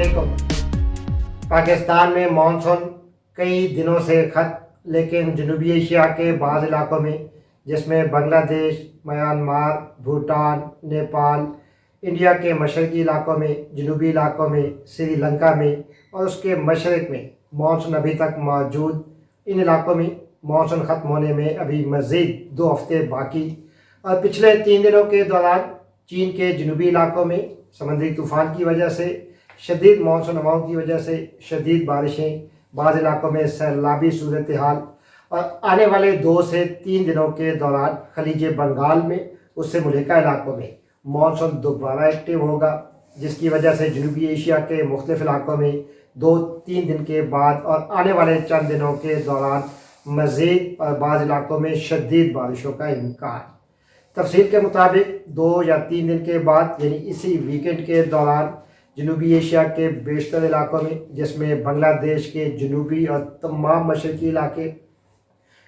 वालेकुम। पाकिस्तान में मानसून कई दिनों से लेकिन जनूबी एशिया के बाज़ इलाकों में जिसमें बांग्लादेश, म्यांमार, भूटान, नेपाल, इंडिया के मशरक़ी इलाकों में, जनूबी इलाकों में, श्रीलंका में और उसके मशरक़ में मानसून अभी तक मौजूद। इन इलाकों में मानसून ख़त्म होने में अभी मज़ीद 2 हफ़्ते बाकी। और पिछले 3 दिनों के दौरान चीन के जनूबी इलाकों में समंदरी तूफ़ान की वजह से, शदीद मानसून हवाओं की वजह से शदीद बारिशें, बाज़ इलाकों में सैलाबी सूरत हाल, और आने वाले 2 से 3 दिनों के दौरान खलीज बंगाल में, उससे मुल्हिका इलाकों में मानसून दोबारा एक्टिव होगा, जिसकी वजह से जनूबी एशिया के मुख्तलिफ इलाकों में 2-3 दिन के बाद और आने वाले चंद दिनों के दौरान मज़ीद और बाज़ इलाकों में शदीद बारिशों का इम्कान। तफसील के मुताबिक 2 या 3 दिन के बाद यानी इसी वीकेंड के दौरान जनूबी एशिया के बेशतर इलाकों में, जिसमें बांग्लादेश के जनूबी और तमाम मशरक़ी इलाके,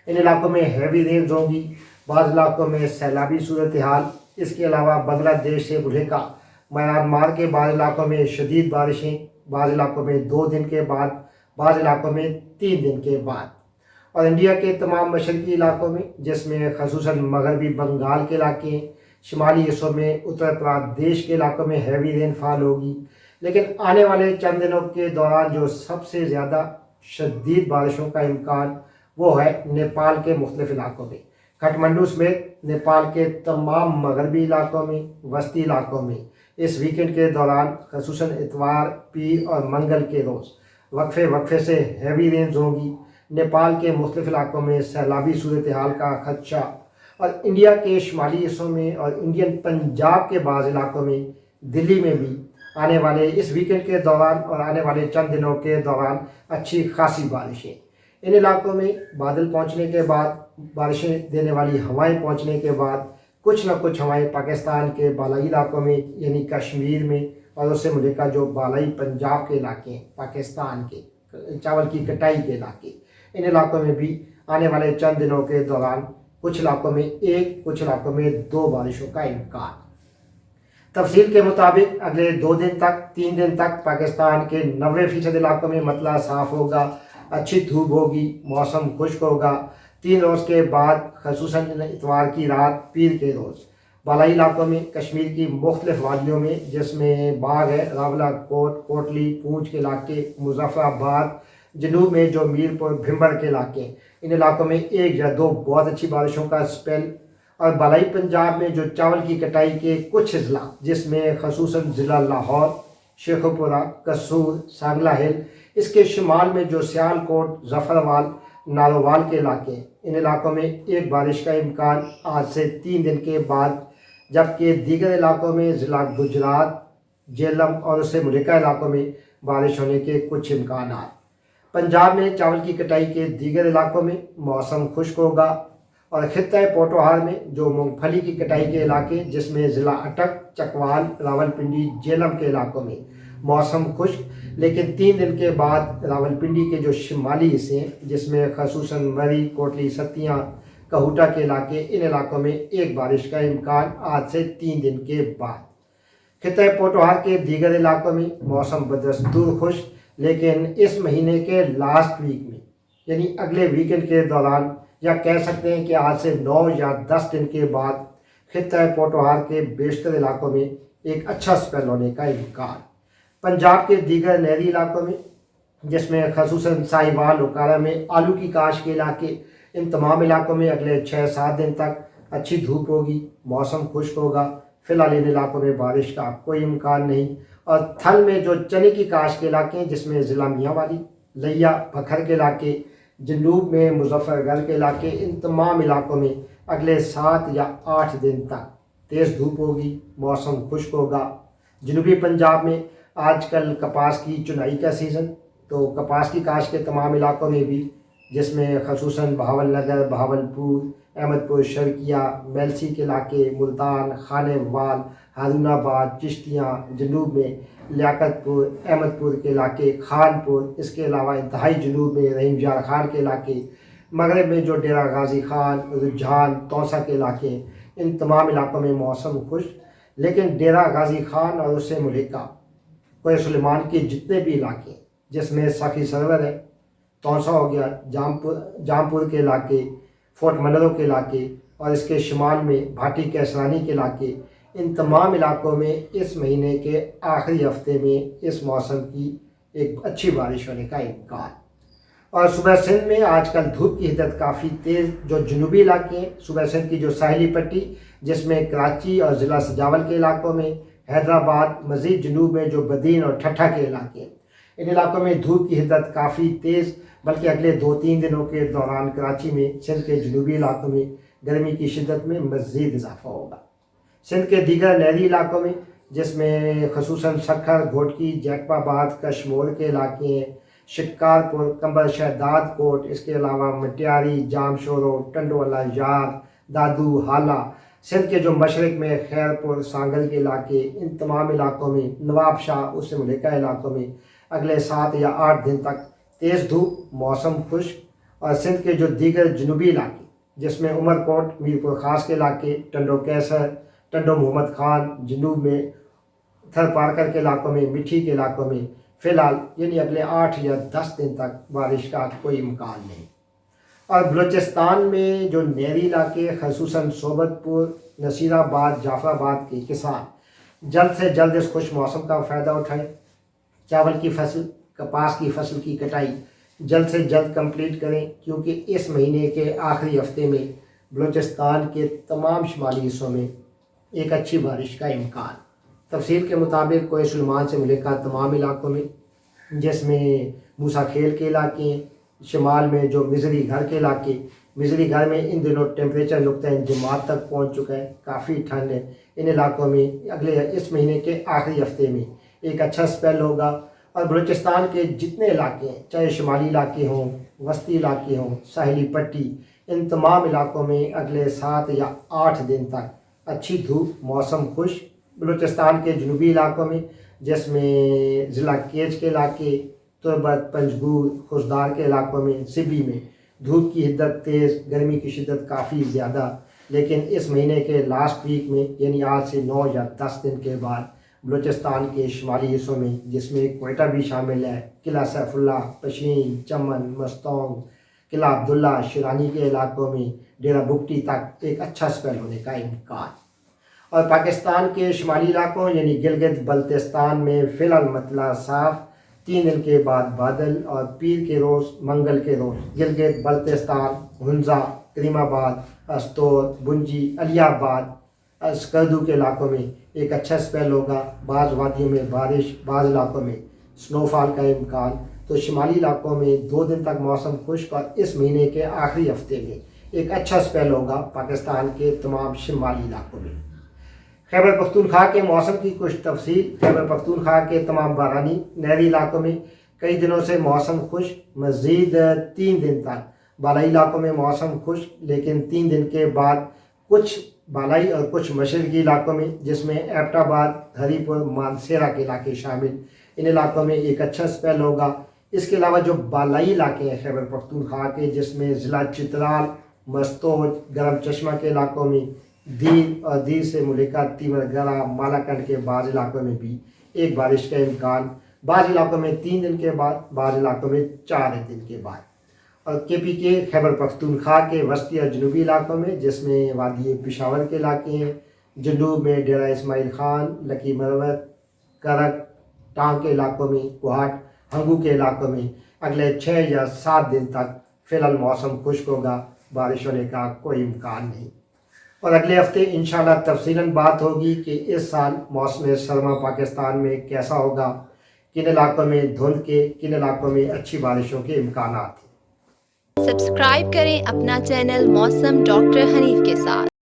इन इलाकों में हैवी रेंज होंगी, बाज़ इलाकों में सैलाबी सूरत हाल। इसके अलावा बांग्लादेश से मुल्हिका म्यांमार के बाज़ इलाकों में शदीद बारिशें, बाज़ इलाकों में 2 दिन के बाद, बाज़ इलाकों में 3 दिन के बाद। और इंडिया के तमाम मशरक़ी इलाकों में, जिसमें ख़ुसूसन मगरबी बंगाल के इलाके, शुमाली हिस्सों में उत्तर प्रदेश के इलाकों में हैवी रेनफॉल होगी। लेकिन आने वाले चंद दिनों के दौरान जो सबसे ज़्यादा शदीद बारिशों का इम्कान वो है नेपाल के मुख्तलिफ इलाकों में। काठमांडू समेत नेपाल के तमाम मगरबी इलाकों में, वस्ती इलाकों में इस वीकेंड के दौरान ख़ुसूसन इतवार, पीर और मंगल के रोज़ वक्फे से हैवी रेंज होंगी। नेपाल के मुख्तलिफ इलाकों में सैलाबी सूरत हाल का खदशा, और इंडिया के शुमाली हिस्सों में और इंडियन पंजाब के बाज़ इलाकों में, दिल्ली में भी आने वाले इस वीकेंड के दौरान और आने वाले चंद दिनों के दौरान अच्छी खासी बारिशें। इन इलाकों में बादल पहुंचने के बाद, बारिशें देने वाली हवाएं पहुंचने के बाद कुछ न कुछ हवाएं पाकिस्तान के बालाई इलाकों में यानी कश्मीर में और उससे मुल्हिका जो बालाई पंजाब के इलाके हैं, पाकिस्तान के चावल की कटाई के इलाके, इन इलाकों में भी आने वाले चंद दिनों के दौरान कुछ इलाकों में 1, कुछ इलाकों में 2 बारिशों का इम्कान। तफसील के मुताबिक अगले 2 दिन तक, 3 दिन तक पाकिस्तान के 90% इलाकों में मतला साफ़ होगा, अच्छी धूप होगी, मौसम खुश्क होगा। 3 रोज़ के बाद ख़ुसूसन इतवार की रात, पीर के रोज़ बालाई इलाकों में, कश्मीर की मुख्तलिफ वादियों में, जिसमें बाग है, रावलाकोट, कोटली, पूंछ के इलाके, मुजफ्फराबाद, जनूब में जो मीरपुर, भिंबर के इलाके, इन इलाकों में 1 या 2 बहुत अच्छी बारिशों का स्पेल। और बालाई पंजाब में जो चावल की कटाई के कुछ अजला, जिसमें ख़ुसूसन ज़िला लाहौर, शेखुपुरा, कसूर, सांगला हिल, इसके शुमाल में जो सियालकोट, जफरवाल, नारोवाल के इलाके, इन इलाकों में 1 बारिश का इम्कान आज से 3 दिन के बाद। जबकि दीगर इलाकों में ज़िला गुजरात, जेलम और उससे मुल्हिका इलाकों में बारिश होने के कुछ इम्कान। पंजाब में चावल की कटाई के दीगर इलाकों में मौसम खुश्क होगा, और खित्ता पोटोहार में जो मूंगफली की कटाई के इलाके, जिसमें ज़िला अटक, चकवाल, रावलपिंडी, जेलम के इलाकों में मौसम खुश्क। लेकिन 3 दिन के बाद रावलपिंडी के जो शुमाली हिस्से हैं, जिसमें ख़ुसूसन मरी, कोटली, सतियाँ, कहूटा के इलाके, इन इलाकों में 1 बारिश का इम्कान आज से 3 दिन के बाद। खित्ता पोटोहार के दीगर इलाकों में मौसम बदस्तूर खुश्क, लेकिन इस महीने के लास्ट वीक में यानी अगले वीकेंड के दौरान, या कह सकते हैं कि आज से 9 या 10 दिन के बाद, खित्ता पोटोहार के बेशतर इलाकों में एक अच्छा स्पेल होने का इम्कान। पंजाब के दीगर नहरी इलाकों में, जिसमें ख़ुसूसन साहिवाल, उकारा में आलू की काश के इलाके, इन तमाम इलाकों में अगले 6-7 दिन तक अच्छी धूप होगी, मौसम खुश्क होगा। फ़िलहाल इन इलाकों में बारिश का कोई इम्कान नहीं। और थल में जो चने की काश के इलाके हैं, जिसमें ज़िला मियांवाली, लिया, भखर के इलाके, जनूब में मुजफ्फरगढ़ के इलाके, इन तमाम इलाकों में अगले 7 या 8 दिन तक तेज़ धूप होगी, मौसम खुश्क होगा। जनूबी पंजाब में आजकल कपास की चुनाई का सीज़न, तो कपास की काश के तमाम इलाकों में भी, जिसमें ख़ुसूसन बहावलनगर, बहावलपुर, अहमदपुर शर्किया, मेलसी के इलाके, मुल्तान, खानेवाल, हारूनाबाद, चिश्तियाँ, जनूब में लियाकतपुर, अहमदपुर के इलाके, खानपुर, इसके अलावा इंतहाई जनूब में रहीम यार खान के इलाके, मगरब में जो डेरा गाजी खान, रुझान, तौसा के इलाके, इन तमाम इलाकों में मौसम खुश्क। लेकिन डेरा गाजी खान और उससे मुल्हिका کوہ سلیمان کے جتنے بھی علاقے ہیں جس میں ساقی سرور ہے، تونسا ہو گیا، جامپور کے علاقے، فورٹ منرو کے علاقے اور اس کے شمال میں بھاٹی کیسرانی کے علاقے، ان تمام علاقوں میں اس مہینے کے آخری ہفتے میں اس موسم کی ایک اچھی بارش ہونے کا امکان۔ اور صوبہ سندھ میں آج کل دھوپ کی حدت کافی تیز، جو جنوبی علاقے ہیں صوبہ سندھ کی جو ساحلی پٹی جس میں کراچی اور ضلع سجاول کے علاقوں میں، حیدرآباد، مزید جنوب میں جو بدین اور ٹھٹھا کے علاقے ہیں، ان علاقوں میں دھوپ کی حدت کافی تیز، بلکہ اگلے 2-3 دنوں کے دوران کراچی میں سندھ کے جنوبی علاقوں میں گرمی کی شدت میں مزید اضافہ ہوگا۔ سندھ کے دیگر نہری علاقوں میں جس میں خصوصاً سکھر، گھوٹکی، جیکب آباد، کشمور کے علاقے ہیں، شکارپور، کمبر شہداد کوٹ، اس کے علاوہ مٹیاری، جام شورو، ٹنڈوالا، یار، دادو، حالہ، سندھ کے جو مشرق میں خیرپور، سانگل کے علاقے، ان تمام علاقوں میں، نواب شاہ، اس سے ملکہ علاقوں میں اگلے 7 یا 8 دن تک تیز دھوپ، موسم خشک۔ اور سندھ کے جو دیگر جنوبی علاقے جس میں عمر کوٹ، میرپور خاص کے علاقے، ٹنڈو کیسر، ٹنڈو محمد خان، جنوب میں تھر پارکر کے علاقوں میں، مٹھی کے علاقوں میں فی الحال یعنی اگلے 8 یا 10 دن تک بارش کا کوئی امکان نہیں۔ اور بلوچستان میں جو نہری علاقے خصوصاً صوبت پور، نصیر آباد، جعفر آباد کے کسان جلد سے جلد اس خوش موسم کا فائدہ اٹھائیں، چاول کی فصل، کپاس کی فصل کی کٹائی جلد سے جلد کمپلیٹ کریں، کیونکہ اس مہینے کے آخری ہفتے میں بلوچستان کے تمام شمالی حصوں میں ایک اچھی بارش کا امکان۔ تفصیل کے مطابق کوہ سلیمان سے ملکہ تمام علاقوں میں جس میں موسیٰ کھیل کے علاقے ہیں، شمال میں جو مزری گھر کے علاقے، مزری گھر میں ان دنوں ٹیمپریچر نقطہ انجماد تک پہنچ چکا ہے، کافی ٹھنڈ ہے، ان علاقوں میں اگلے اس مہینے کے آخری ہفتے میں ایک اچھا سپیل ہوگا۔ اور بلوچستان کے جتنے علاقے ہیں، چاہے شمالی علاقے ہوں، وسطی علاقے ہوں، ساحلی پٹی، ان تمام علاقوں میں اگلے 7 یا 8 دن تک اچھی دھوپ، موسم خشک۔ بلوچستان کے جنوبی علاقوں میں جس میں ضلع کیچ کے علاقے، تربت، پنجگور، خوزدار کے علاقوں میں، سبی میں دھوپ کی حدت تیز، گرمی کی شدت کافی زیادہ، لیکن اس مہینے کے لاسٹ ویک میں یعنی آج سے 9 یا 10 دن کے بعد بلوچستان کے شمالی حصوں میں جس میں کوئٹہ بھی شامل ہے، قلعہ سیف اللہ، پشین، چمن، مستونگ، قلعہ عبداللہ، شیرانی کے علاقوں میں ڈیرہ بگٹی تک ایک اچھا سپیل ہونے کا امکان۔ اور پاکستان کے شمالی علاقوں یعنی گلگت بلتستان میں فی الحال مطلع صاف، 3 دن کے بعد بادل، اور پیر کے روز، منگل کے روز گلگت بلتستان، ہنزا، کریم آباد، استور، بنجی، علی آباد، اسکردو کے علاقوں میں ایک اچھا سپیل ہوگا۔ بعض وادیوں میں بارش، بعض علاقوں میں سنو فال کا امکان۔ تو شمالی علاقوں میں 2 دن تک موسم خشک، اور اس مہینے کے آخری ہفتے میں ایک اچھا سپیل ہوگا پاکستان کے تمام شمالی علاقوں میں۔ خیبر پختونخوا کے موسم کی کچھ تفصیل۔ خیبر پختونخوا کے تمام بارانی نہری علاقوں میں کئی دنوں سے موسم خشک، مزید 3 دن تک بالائی علاقوں میں موسم خشک، لیکن 3 دن کے بعد کچھ بالائی اور کچھ مشرقی علاقوں میں جس میں ایبٹ آباد، ہری پور، مانسیرا کے علاقے شامل، ان علاقوں میں ایک اچھا سپیل ہوگا۔ اس کے علاوہ جو بالائی علاقے ہیں خیبر پختونخوا کے جس میں ضلع چترال، مستوج، گرم چشمہ کے علاقوں میں، دیر اور دیر سے ملکہ تیور گرہ، مالاکنڈ کے بعض علاقوں میں بھی ایک بارش کا امکان، بعض علاقوں میں 3 دن کے بعد، بعض علاقوں میں 4 دن کے بعد۔ اور کے پی کے خیبر پختونخوا کے وسطی اور جنوبی علاقوں میں جس میں وادی پشاور کے علاقے ہیں، جنوب میں ڈیرہ اسماعیل خان، لکی مروت، کرک، ٹانگ کے علاقوں میں، کوہاٹ، ہنگو کے علاقوں میں اگلے 6 یا 7 دن تک فی الحال موسم خشک ہوگا، بارش ہونے کا کوئی امکان نہیں۔ اور اگلے ہفتے انشاءاللہ تفصیلاً بات ہوگی کہ اس سال موسم سرما پاکستان میں کیسا ہوگا، کن علاقوں میں دھند کے، کن علاقوں میں اچھی بارشوں کے امکانات ہیں۔ سبسکرائب کریں اپنا چینل موسم ڈاکٹر حنیف کے ساتھ۔